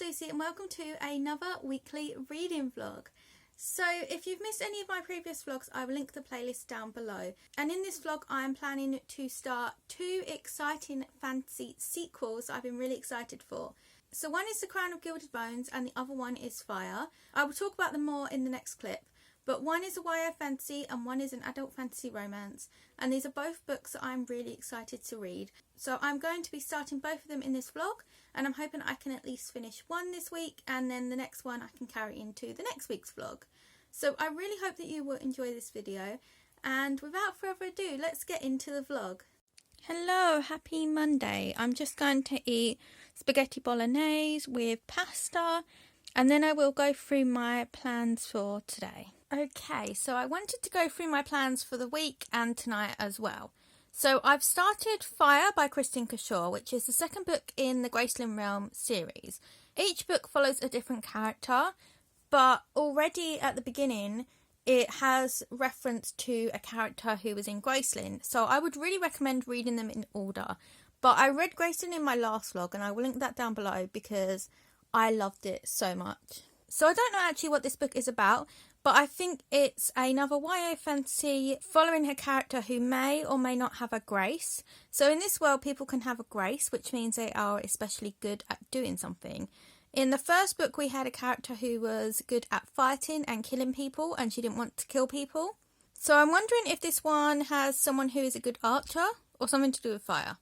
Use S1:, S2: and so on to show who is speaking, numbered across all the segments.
S1: Susie and welcome to another weekly reading vlog. So if you've missed any of my previous vlogs, I will link the playlist down below. And in this vlog I am planning to start two exciting fantasy sequels I've been really excited for. So one is The Crown of Gilded Bones and the other one is Fire. I will talk about them more in the next clip. But one is a YA fantasy and one is an adult fantasy romance. And these are both books that I'm really excited to read. So I'm going to be starting both of them in this vlog. And I'm hoping I can at least finish one this week. And then the next one I can carry into the next week's vlog. So I really hope that you will enjoy this video. And without further ado, let's get into the vlog. Hello, happy Monday. I'm just going to eat spaghetti bolognese with pasta. And then I will go through my plans for today. Okay, so I wanted to go through my plans for the week and tonight as well. So I've started Fire by Kristin Cashore, which is the second book in the Graceland Realm series. Each book follows a different character, but already at the beginning it has reference to a character who was in Graceland. So I would really recommend reading them in order. But I read Graceland in my last vlog and I will link that down below because I loved it so much. So I don't know actually what this book is about, but I think it's another YA fantasy following a character who may or may not have a grace. So in this world, people can have a grace, which means they are especially good at doing something. In the first book, we had a character who was good at fighting and killing people, and she didn't want to kill people. So I'm wondering if this one has someone who is a good archer or something to do with fire.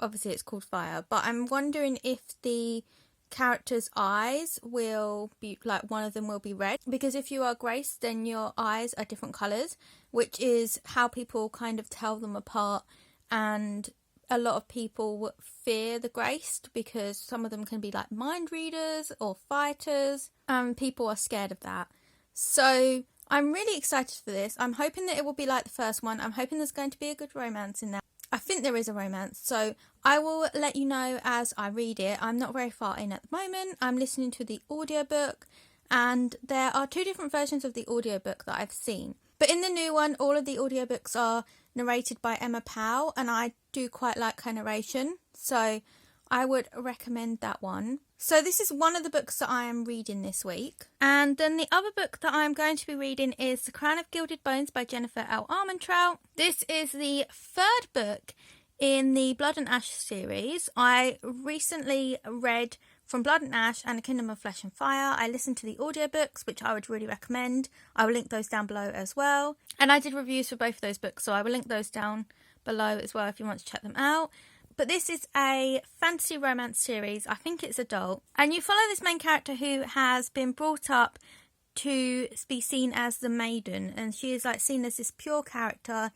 S1: Obviously, it's called Fire, but I'm wondering if the character's eyes will be like one of them will be red, because if you are graced then your eyes are different colours, which is how people kind of tell them apart. And a lot of people fear the graced because some of them can be like mind readers or fighters, and people are scared of that. So I'm really excited for this. I'm hoping that it will be like the first one. I'm hoping there's going to be a good romance in there. I think there is a romance, so I will let you know as I read it. I'm not very far in at the moment. I'm listening to the audiobook, and there are two different versions of the audiobook that I've seen. But in the new one, all of the audiobooks are narrated by Emma Powell, and I do quite like her narration, so I would recommend that one. So this is one of the books that I am reading this week. And then the other book that I'm going to be reading is The Crown of Gilded Bones by Jennifer L. Armentrout. This is the third book in the Blood and Ash series. I recently read From Blood and Ash and A Kingdom of Flesh and Fire. I listened to the audiobooks, which I would really recommend. I will link those down below as well. And I did reviews for both of those books, so I will link those down below as well if you want to check them out. But this is a fantasy romance series. I think it's adult. And you follow this main character who has been brought up to be seen as the maiden. And she is like seen as this pure character.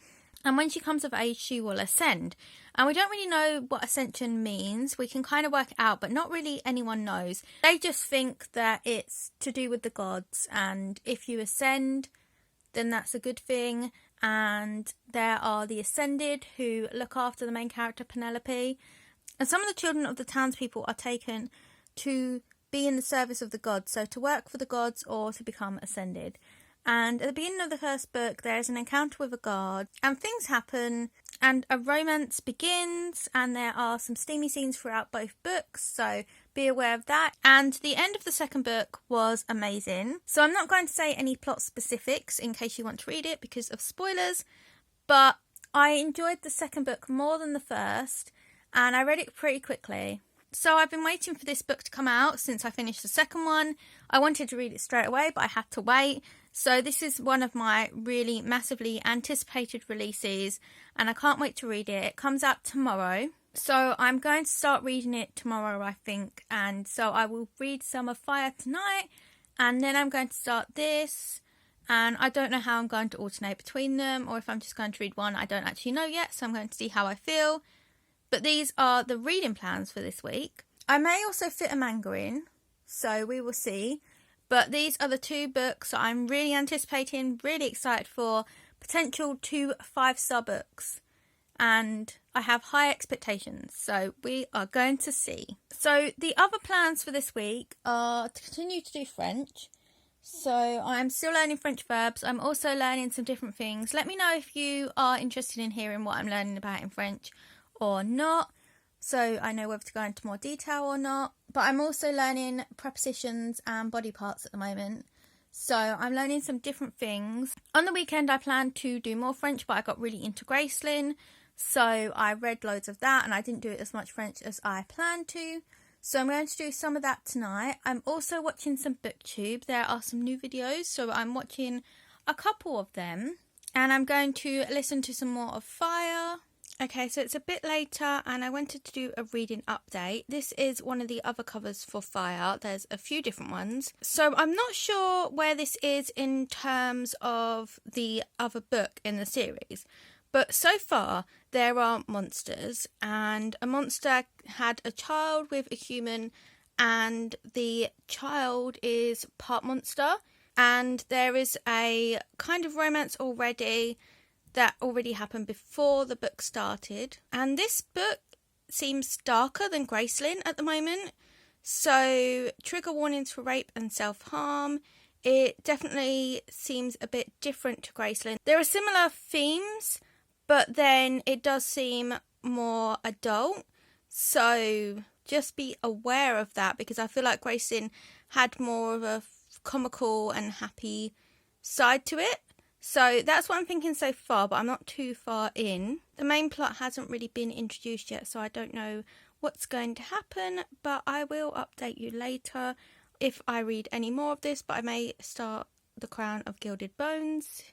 S1: And when she comes of age, she will ascend. And we don't really know what ascension means. We can kind of work it out, but not really anyone knows. They just think that it's to do with the gods. And if you ascend, then that's a good thing. And there are the Ascended who look after the main character Penelope, and some of the children of the townspeople are taken to be in the service of the gods, so to work for the gods or to become Ascended. And at the beginning of the first book there is an encounter with a guard and things happen and a romance begins, and there are some steamy scenes throughout both books, so be aware of that. And the end of the second book was amazing. So I'm not going to say any plot specifics in case you want to read it because of spoilers, but I enjoyed the second book more than the first and I read it pretty quickly. So I've been waiting for this book to come out since I finished the second one. I wanted to read it straight away, but I had to wait. So this is one of my really massively anticipated releases and I can't wait to read it. It comes out tomorrow. So I'm going to start reading it tomorrow, I think. And so I will read some of Fire tonight and then I'm going to start this. And I don't know how I'm going to alternate between them or if I'm just going to read one. I don't actually know yet, so I'm going to see how I feel. But these are the reading plans for this week. I may also fit a manga in, so we will see. But these are the two books that I'm really anticipating, really excited for. Potential 2 5-star books. And I have high expectations, so we are going to see. So the other plans for this week are to continue to do French. So I'm still learning French verbs. I'm also learning some different things. Let me know if you are interested in hearing what I'm learning about in French or not, so I know whether to go into more detail or not. but I'm also learning prepositions and body parts at the moment. So I'm learning some different things. On the weekend I planned to do more French, but I got really into Gracelyn. So I read loads of that and I didn't do it as much French as I planned to. So I'm going to do some of that tonight. I'm also watching some BookTube. There are some new videos, so I'm watching a couple of them. And I'm going to listen to some more of Fire. Okay, so it's a bit later and I wanted to do a reading update. This is one of the other covers for Fire. There's a few different ones. So I'm not sure where this is in terms of the other book in the series. But so far, there are monsters, and a monster had a child with a human, and the child is part monster, and there is a kind of romance already that already happened before the book started. And this book seems darker than Gracelyn at the moment, so trigger warnings for rape and self-harm. It definitely seems a bit different to Gracelyn. There are similar themes, but then it does seem more adult. So just be aware of that, because I feel like Gracelyn had more of a comical and happy side to it. So that's what I'm thinking so far, but I'm not too far in. The main plot hasn't really been introduced yet, so I don't know what's going to happen, but I will update you later if I read any more of this. But I may start The Crown of Gilded Bones,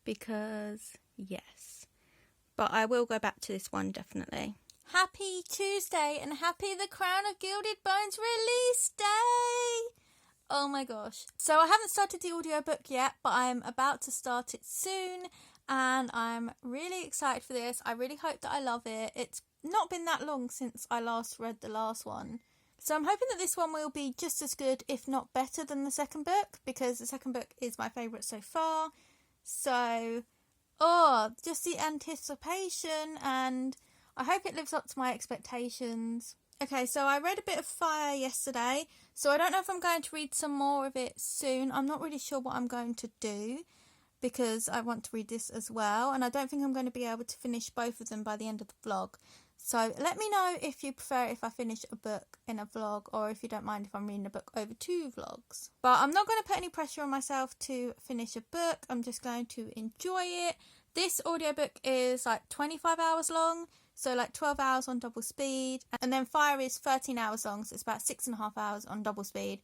S1: because yes. But I will go back to this one, definitely. Happy Tuesday and happy The Crown of Gilded Bones release day! Oh my gosh. So I haven't started the audiobook yet, but I'm about to start it soon. And I'm really excited for this. I really hope that I love it. It's not been that long since I last read the last one. So I'm hoping that this one will be just as good, if not better, than the second book. Because the second book is my favourite so far. So... oh, just the anticipation, and I hope it lives up to my expectations. Okay, so I read a bit of Fire yesterday, so I don't know if I'm going to read some more of it soon. I'm not really sure what I'm going to do, because I want to read this as well, and I don't think I'm going to be able to finish both of them by the end of the vlog. So let me know if you prefer if I finish a book in a vlog, or if you don't mind if I'm reading a book over 2 vlogs. But I'm not going to put any pressure on myself to finish a book. I'm just going to enjoy it. This audiobook is like 25 hours long, so like 12 hours on double speed. And then Fire is 13 hours long, so it's about 6.5 hours on double speed.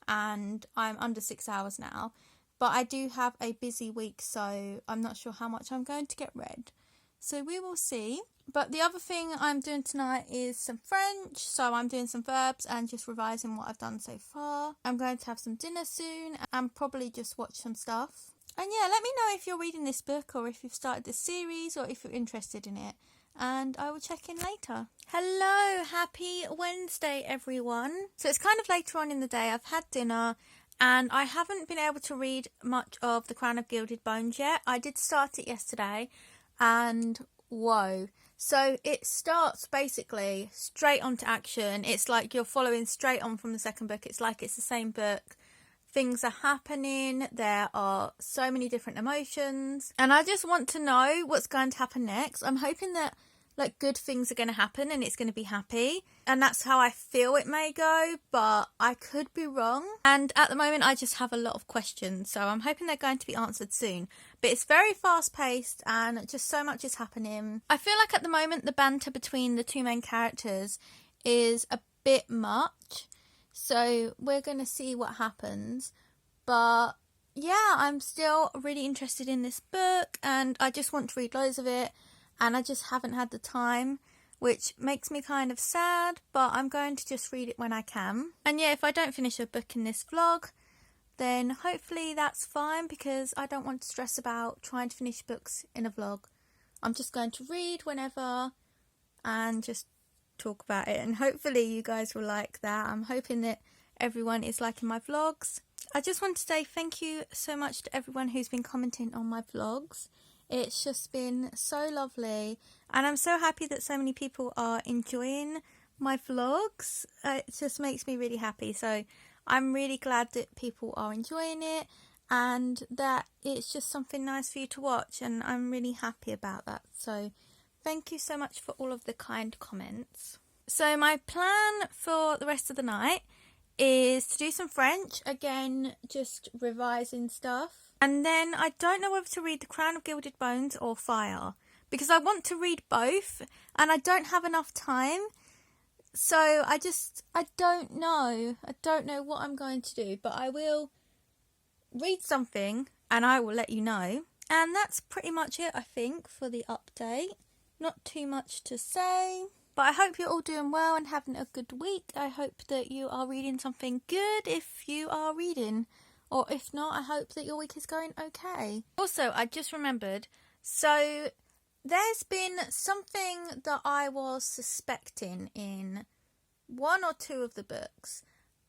S1: And I'm under 6 hours now. But I do have a busy week, so I'm not sure how much I'm going to get read. So we will see. But the other thing I'm doing tonight is some French. So I'm doing some verbs and just revising what I've done so far. I'm going to have some dinner soon and probably just watch some stuff. And yeah, let me know if you're reading this book, or if you've started this series, or if you're interested in it. And I will check in later. Hello, happy Wednesday everyone. So it's kind of later on in the day. I've had dinner and I haven't been able to read much of The Crown of Gilded Bones yet. I did start it yesterday and whoa. So it starts basically straight onto action. It's like you're following straight on from the second book. It's like it's the same book. Things are happening. There are so many different emotions. And I just want to know what's going to happen next. I'm hoping that like good things are going to happen and it's going to be happy. And that's how I feel it may go, but I could be wrong. And at the moment I just have a lot of questions. So I'm hoping they're going to be answered soon. But it's very fast paced and just so much is happening. I feel like at the moment the banter between the two main characters is a bit much. So we're going to see what happens. But yeah, I'm still really interested in this book and I just want to read loads of it. And I just haven't had the time, which makes me kind of sad. But I'm going to just read it when I can. And yeah, if I don't finish a book in this vlog, then hopefully that's fine. Because I don't want to stress about trying to finish books in a vlog. I'm just going to read whenever and just talk about it, and hopefully you guys will like that. I'm hoping that everyone is liking my vlogs. I just want to say thank you so much to everyone who's been commenting on my vlogs. It's just been so lovely and I'm so happy that so many people are enjoying my vlogs. It just makes me really happy, so I'm really glad that people are enjoying it and that it's just something nice for you to watch, and I'm really happy about that. So thank you so much for all of the kind comments. So my plan for the rest of the night is to do some French, again just revising stuff, and then I don't know whether to read The Crown of Gilded Bones or Fire, because I want to read both and I don't have enough time, so I don't know what I'm going to do, but I will read something and I will let you know. And that's pretty much it, I think, for the update. Not too much to say. But I hope you're all doing well and having a good week. I hope that you are reading something good if you are reading. Or if not, I hope that your week is going okay. Also, I just remembered, so there's been something that I was suspecting in one or two of the books.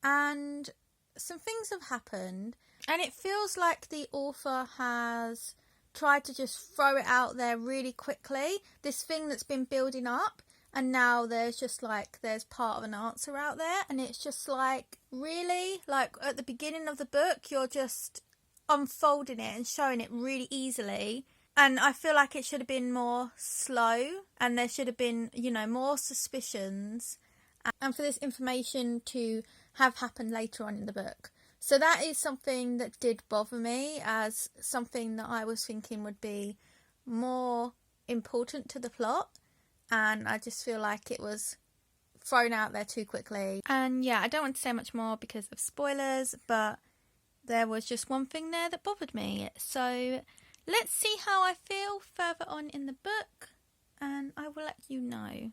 S1: And some things have happened. And it feels like the author has tried to just throw it out there really quickly. This thing that's been building up. And now there's part of an answer out there, and it's just like, really? Like, at the beginning of the book, you're just unfolding it and showing it really easily. And I feel like it should have been more slow, and there should have been, more suspicions, and for this information to have happened later on in the book. So that is something that did bother me, as something that I was thinking would be more important to the plot. And I just feel like it was thrown out there too quickly. And yeah, I don't want to say much more because of spoilers, but there was just one thing there that bothered me. So let's see how I feel further on in the book, and I will let you know.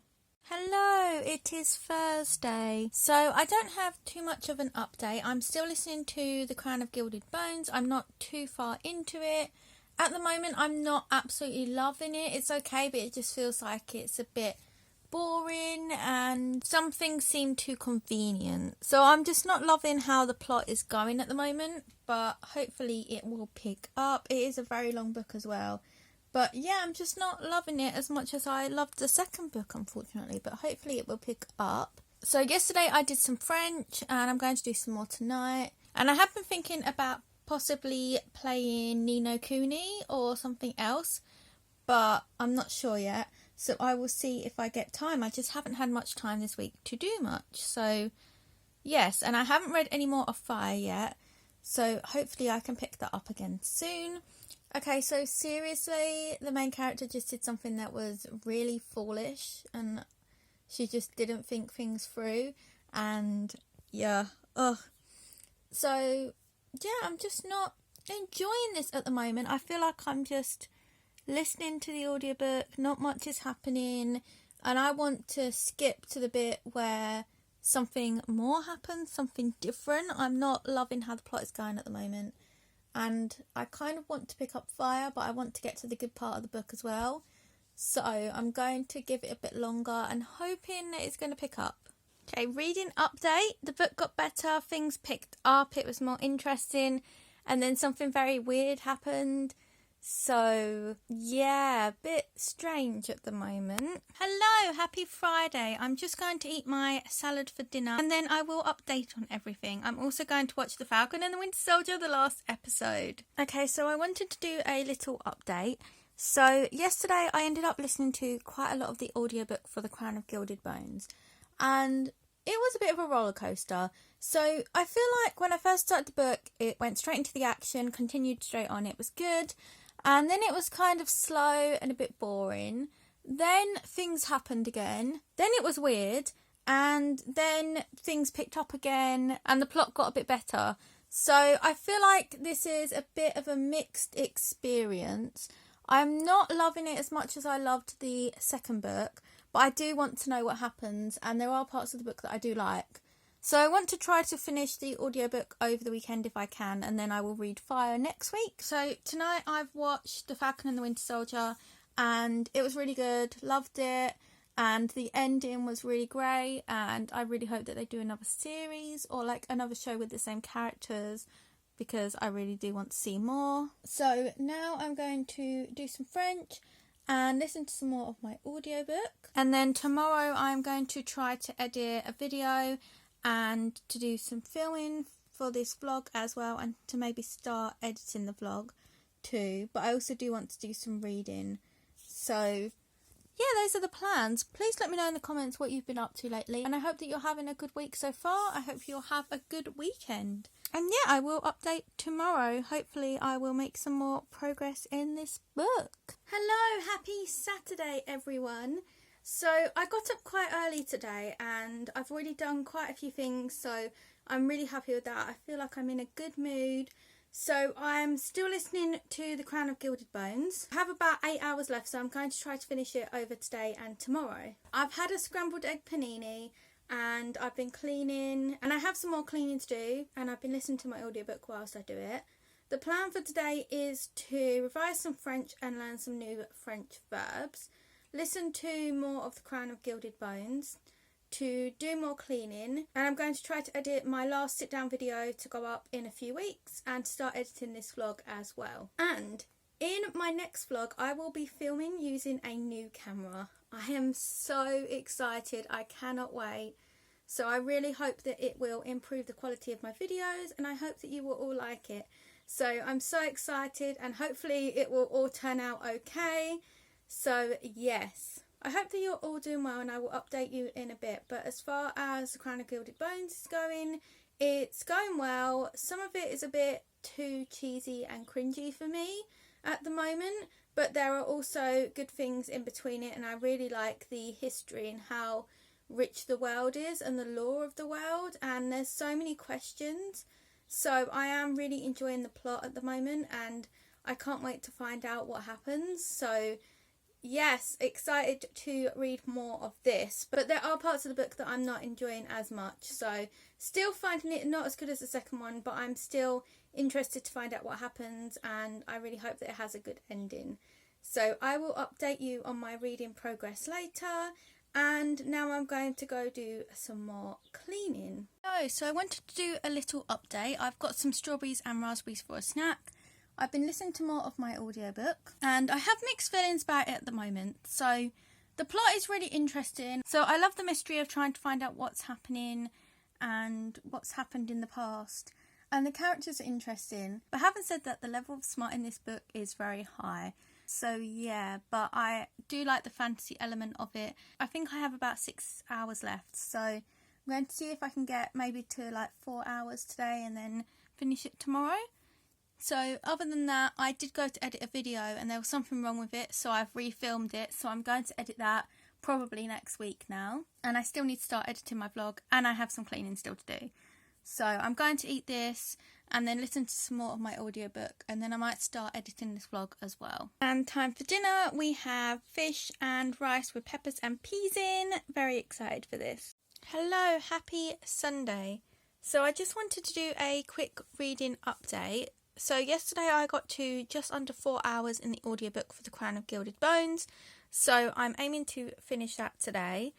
S1: Hello, it is Thursday. So I don't have too much of an update. I'm still listening to The Crown of Gilded Bones. I'm not too far into it. At the moment, I'm not absolutely loving it. It's okay, but it just feels like it's a bit boring and some things seem too convenient. So I'm just not loving how the plot is going at the moment, but hopefully it will pick up. It is a very long book as well. But yeah, I'm just not loving it as much as I loved the second book, unfortunately, but hopefully it will pick up. So yesterday I did some French and I'm going to do some more tonight. And I have been thinking about possibly playing Ni no Kuni or something else, but I'm not sure yet, so I will see if I get time. I just haven't had much time this week to do much, so yes, and I haven't read any more of Fire yet, so hopefully I can pick that up again soon. Okay, so seriously, the main character just did something that was really foolish, and she just didn't think things through, and yeah, so yeah, I'm just not enjoying this at the moment. I feel like I'm just listening to the audiobook, not much is happening, and I want to skip to the bit where something more happens, something different. I'm not loving how the plot is going at the moment, and I kind of want to pick up Fire, but I want to get to the good part of the book as well. So I'm going to give it a bit longer and hoping that it's going to pick up. Okay, reading update. The book got better, things picked up, it was more interesting, and then something very weird happened. So, yeah, a bit strange at the moment. Hello, happy Friday. I'm just going to eat my salad for dinner, and then I will update on everything. I'm also going to watch The Falcon and the Winter Soldier, the last episode. Okay, so I wanted to do a little update. So, yesterday I ended up listening to quite a lot of the audiobook for The Crown of Gilded Bones. And it was a bit of a roller coaster. So I feel like when I first started the book, it went straight into the action, continued straight on. It was good. And then it was kind of slow and a bit boring. Then things happened again. Then it was weird. And then things picked up again and the plot got a bit better. So I feel like this is a bit of a mixed experience. I'm not loving it as much as I loved the second book. But I do want to know what happens, and there are parts of the book that I do like. So I want to try to finish the audiobook over the weekend if I can, and then I will read Fire next week. So tonight I've watched The Falcon and the Winter Soldier, and it was really good, loved it, and the ending was really great, and I really hope that they do another series or like another show with the same characters, because I really do want to see more. So now I'm going to do some French and listen to some more of my audiobook. And then tomorrow I'm going to try to edit a video and to do some filming for this vlog as well, and to maybe start editing the vlog too. But I also do want to do some reading. So yeah, those are the plans. Please let me know in the comments what you've been up to lately, and I hope that you're having a good week so far. I hope you'll have a good weekend. And yeah, I will update tomorrow. Hopefully I will make some more progress in this book. Hello, happy Saturday everyone. So I got up quite early today and I've already done quite a few things, so I'm really happy with that. I feel like I'm in a good mood. So I'm still listening to The Crown of Gilded Bones. I have about 8 hours left, so I'm going to try to finish it over today and tomorrow. I've had a scrambled egg panini and I've been cleaning, and I have some more cleaning to do, and I've been listening to my audiobook whilst I do it. The plan for today is to revise some French and learn some new French verbs, listen to more of The Crown of Gilded Bones, to do more cleaning, and I'm going to try to edit my last sit down video to go up in a few weeks and start editing this vlog as well. And in my next vlog I will be filming using a new camera. I am so excited, I cannot wait. So I really hope that it will improve the quality of my videos, and I hope that you will all like it. So I'm so excited, and hopefully it will all turn out okay. So yes, I hope that you're all doing well, and I will update you in a bit. But as far as The Crown of Gilded Bones is going, it's going well. Some of it is a bit too cheesy and cringy for me at the moment, but there are also good things in between it, and I really like the history and how rich the world is and the lore of the world, and there's so many questions. So I am really enjoying the plot at the moment, and I can't wait to find out what happens. So yes, excited to read more of this, but there are parts of the book that I'm not enjoying as much, so still finding it not as good as the second one, but I'm still interested to find out what happens, and I really hope that it has a good ending. So I will update you on my reading progress later, and now I'm going to go do some more cleaning. So I wanted to do a little update. I've got some strawberries and raspberries for a snack. I've been listening to more of my audiobook, and I have mixed feelings about it at the moment. So the plot is really interesting. So I love the mystery of trying to find out what's happening and what's happened in the past. And the characters are interesting. But having said that, the level of smart in this book is very high. So yeah, but I do like the fantasy element of it. I think I have about 6 hours left. So I'm going to see if I can get maybe to like 4 hours today and then finish it tomorrow. So other than that, I did go to edit a video and there was something wrong with it, so I've refilmed it. So I'm going to edit that probably next week now. And I still need to start editing my vlog, and I have some cleaning still to do. So I'm going to eat this and then listen to some more of my audiobook, and then I might start editing this vlog as well. And time for dinner. We have fish and rice with peppers and peas in. Very excited for this. Hello, happy Sunday. So I just wanted to do a quick reading update. So yesterday I got to just under 4 hours in the audiobook for The Crown of Gilded Bones. So I'm aiming to finish that today.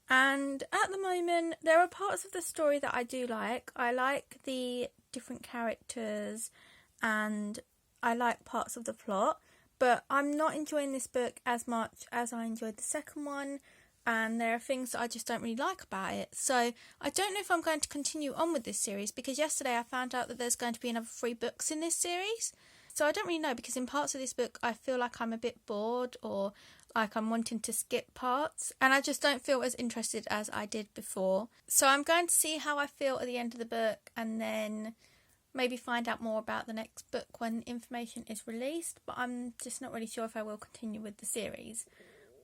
S1: And at the moment, there are parts of the story that I do like. I like the different characters and I like parts of the plot. But I'm not enjoying this book as much as I enjoyed the second one. And there are things that I just don't really like about it. So I don't know if I'm going to continue on with this series, because yesterday I found out that there's going to be another 3 books in this series. So I don't really know, because in parts of this book I feel like I'm a bit bored, or like I'm wanting to skip parts, and I just don't feel as interested as I did before. So I'm going to see how I feel at the end of the book, and then maybe find out more about the next book when information is released, but I'm just not really sure if I will continue with the series.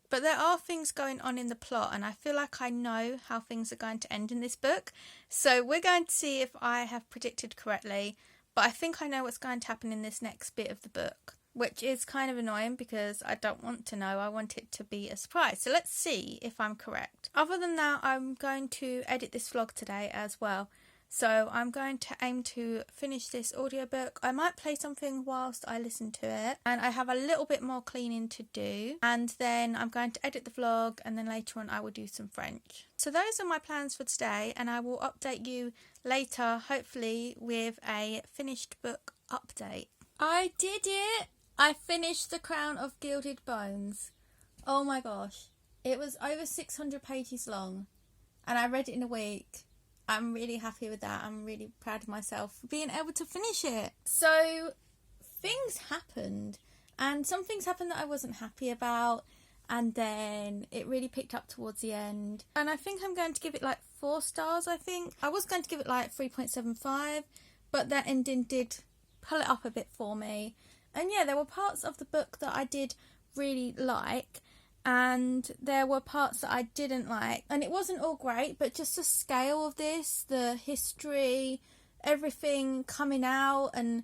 S1: But there are things going on in the plot, and I feel like I know how things are going to end in this book. So we're going to see if I have predicted correctly, but I think I know what's going to happen in this next bit of the book, which is kind of annoying because I don't want to know. I want it to be a surprise. So let's see if I'm correct. Other than that, I'm going to edit this vlog today as well. So I'm going to aim to finish this audiobook. I might play something whilst I listen to it, and I have a little bit more cleaning to do, and then I'm going to edit the vlog, and then later on I will do some French. So those are my plans for today, and I will update you later, hopefully with a finished book update. I did it! I finished The Crown of Gilded Bones. Oh my gosh, it was over 600 pages long, and I read it in a week. I'm really happy with that. I'm really proud of myself for being able to finish it. So things happened, and some things happened that I wasn't happy about, and then it really picked up towards the end. And I think I'm going to give it like 4 stars, I think. I was going to give it like 3.75, but that ending did pull it up a bit for me. And yeah, there were parts of the book that I did really like, and there were parts that I didn't like. And it wasn't all great, but just the scale of this, the history, everything coming out, and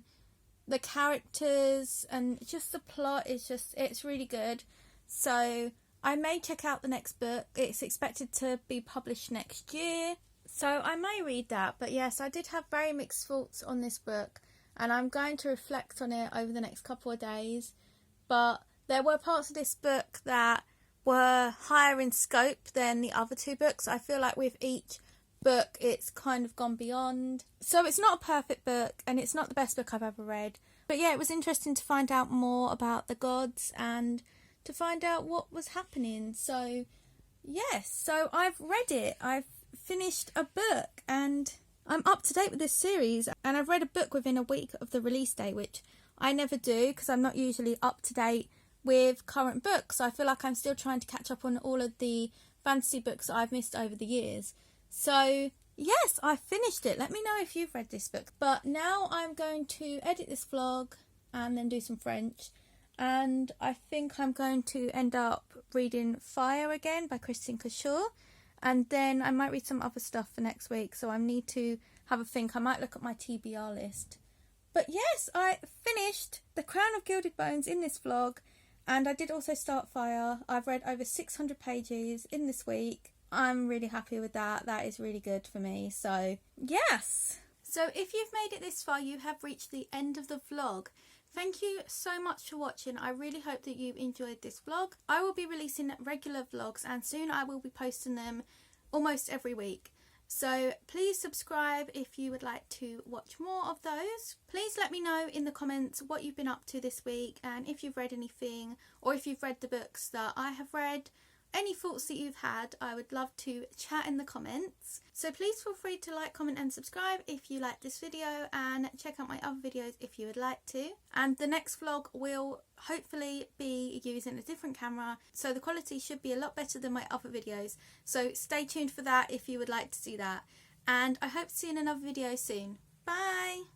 S1: the characters, and just the plot is just, it's really good. So I may check out the next book. It's expected to be published next year, so I may read that. But yes, I did have very mixed thoughts on this book, and I'm going to reflect on it over the next couple of days. But there were parts of this book that were higher in scope than the other 2 books. I feel like with each book it's kind of gone beyond. So it's not a perfect book, and it's not the best book I've ever read. But yeah, it was interesting to find out more about the gods and to find out what was happening. So yes, so I've read it. I've finished a book, and I'm up to date with this series, and I've read a book within a week of the release date, which I never do because I'm not usually up to date with current books. I feel like I'm still trying to catch up on all of the fantasy books that I've missed over the years. So yes, I finished it. Let me know if you've read this book. But now I'm going to edit this vlog and then do some French. And I think I'm going to end up reading Fire again by Christine Couture. And then I might read some other stuff for next week. So I need to have a think. I might look at my TBR list. But yes, I finished The Crown of Gilded Bones in this vlog. And I did also start Fire. I've read over 600 pages in this week. I'm really happy with that. That is really good for me. So yes. So if you've made it this far, you have reached the end of the vlog. Thank you so much for watching. I really hope that you enjoyed this vlog. I will be releasing regular vlogs, and soon I will be posting them almost every week. So please subscribe if you would like to watch more of those. Please let me know in the comments what you've been up to this week, and if you've read anything, or if you've read the books that I have read. Any thoughts that you've had, I would love to chat in the comments. So please feel free to like, comment and subscribe if you like this video, and check out my other videos if you would like to. And the next vlog will hopefully be using a different camera, so the quality should be a lot better than my other videos. So stay tuned for that if you would like to see that. And I hope to see you in another video soon. Bye!